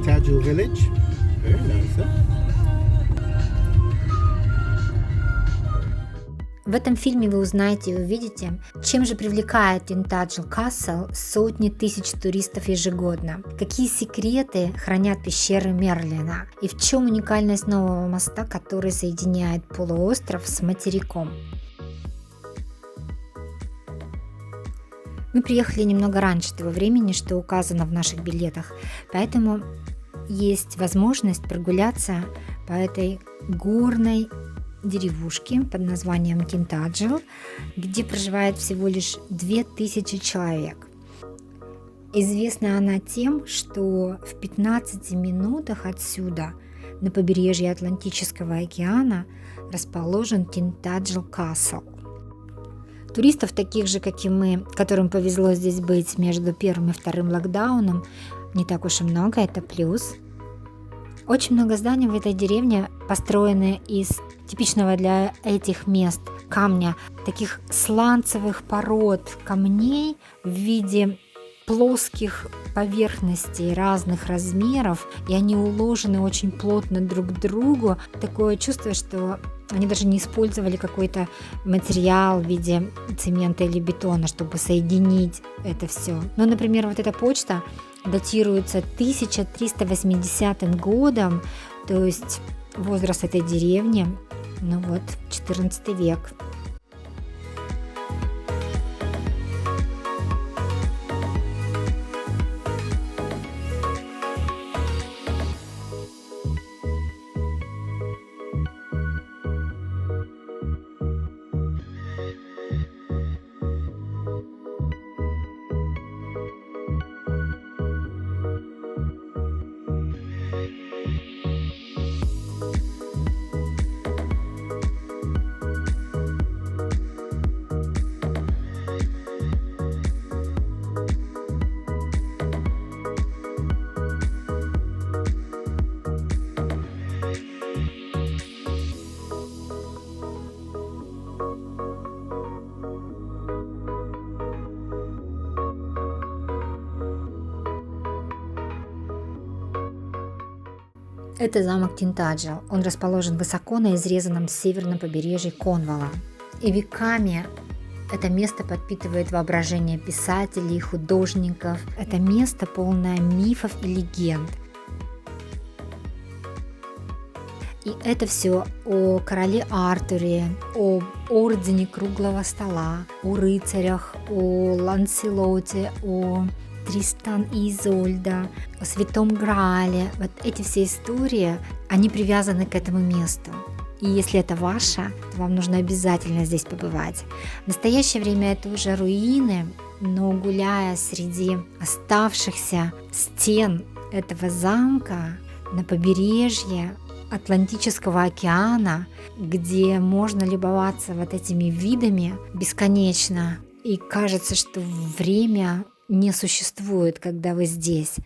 Casual village. Very nice, huh? В этом фильме вы узнаете и увидите, чем же привлекает Тинтаджел Касл сотни тысяч туристов ежегодно, какие секреты хранят пещеры Мерлина и в чем уникальность нового моста, который соединяет полуостров с материком. Мы приехали немного раньше того времени, что указано в наших билетах, поэтому есть возможность прогуляться по этой горной деревушке под названием Тинтаджел, где проживает всего лишь 2000 человек. Известна она тем, что в 15 минутах отсюда, на побережье Атлантического океана, расположен Тинтаджел Касл. Туристов, таких же, как и мы, которым повезло здесь быть между первым и вторым локдауном, не так уж и много, это плюс. Очень много зданий в этой деревне построены из типичного для этих мест камня, таких сланцевых пород камней в виде плоских поверхностей разных размеров, и они уложены очень плотно друг к другу. Такое чувство, что они даже не использовали какой-то материал в виде цемента или бетона, чтобы соединить это все. Ну, например, вот эта почта датируется 1380 годом, то есть возраст этой деревни, 14 век. Это замок Тинтаджел. Он расположен высоко на изрезанном северном побережье Корнвалла. И веками это место подпитывает воображение писателей, художников. Это место полное мифов и легенд. И это все о короле Артуре, о ордене круглого стола, о рыцарях, о Ланселоте, о Тристан и Изольда, о Святом Граале. Вот эти все истории, они привязаны к этому месту. И если это ваше, то вам нужно обязательно здесь побывать. В настоящее время это уже руины, но гуляя среди оставшихся стен этого замка на побережье Атлантического океана, где можно любоваться вот этими видами бесконечно, и кажется, что время не существует, когда вы здесь.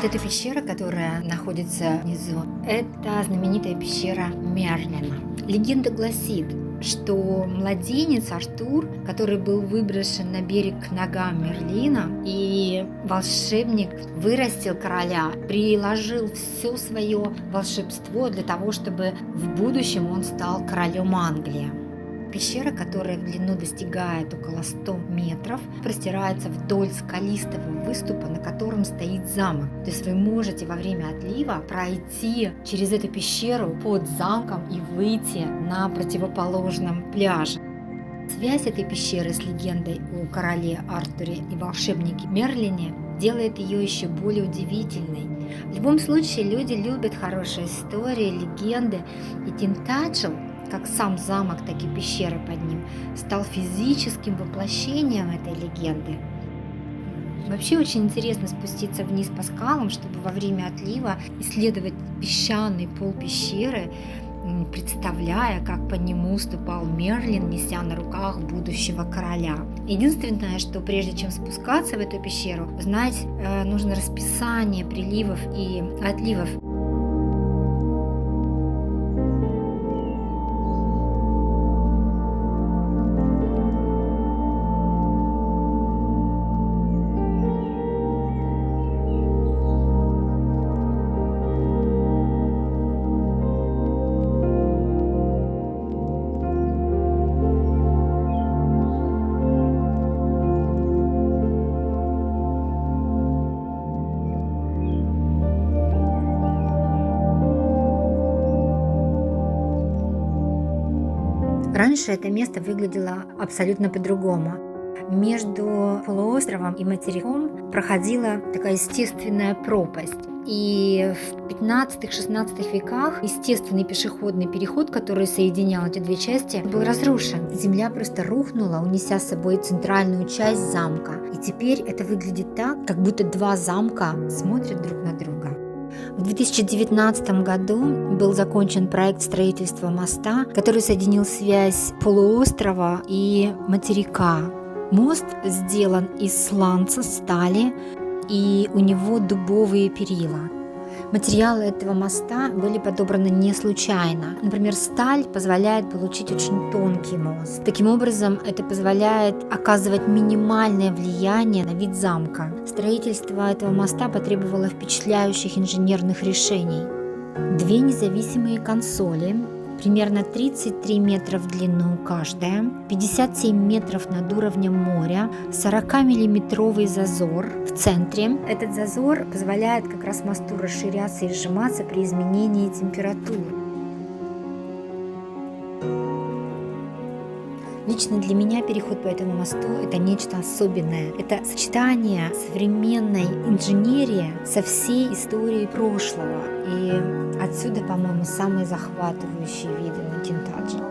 Эта пещера, которая находится внизу, это знаменитая пещера Мерлина. Легенда гласит, что младенец Артур, который был выброшен на берег к ногам Мерлина, и волшебник вырастил короля, приложил все свое волшебство для того, чтобы в будущем он стал королем Англии. Пещера, которая в длину достигает около 100 метров, простирается вдоль скалистого выступа, на котором стоит замок. То есть вы можете во время отлива пройти через эту пещеру под замком и выйти на противоположном пляже. Связь этой пещеры с легендой о короле Артуре и волшебнике Мерлине делает ее еще более удивительной. В любом случае, люди любят хорошие истории, легенды, и Тинтаджел, как сам замок, так и пещера под ним, стал физическим воплощением этой легенды. Вообще очень интересно спуститься вниз по скалам, чтобы во время отлива исследовать песчаный пол пещеры, представляя, как по нему ступал Мерлин, неся на руках будущего короля. Единственное, что прежде чем спускаться в эту пещеру, знать нужно расписание приливов и отливов. Раньше это место выглядело абсолютно по-другому. Между полуостровом и материком проходила такая естественная пропасть. И в 15-16 веках естественный пешеходный переход, который соединял эти две части, был разрушен. Земля просто рухнула, унеся с собой центральную часть замка. И теперь это выглядит так, как будто два замка смотрят друг на друга. В 2019 году был закончен проект строительства моста, который соединил связь полуострова и материка. Мост сделан из сланца, стали, и у него дубовые перила. Материалы этого моста были подобраны не случайно. Например, сталь позволяет получить очень тонкий мост. Таким образом, это позволяет оказывать минимальное влияние на вид замка. Строительство этого моста потребовало впечатляющих инженерных решений. Две независимые консоли, примерно 33 метра в длину каждая, 57 метров над уровнем моря, 40-миллиметровый зазор в центре. Этот зазор позволяет как раз мосту расширяться и сжиматься при изменении температуры. Лично для меня переход по этому мосту – это нечто особенное. Это сочетание современной инженерии со всей историей прошлого. И отсюда, по-моему, самые захватывающие виды на Тинтаджи.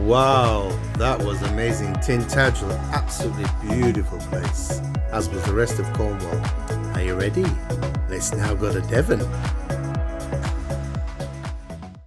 Wow, that was amazing. Tintagel, absolutely beautiful place, as was the rest of Cornwall. Are you ready? Let's now go to Devon.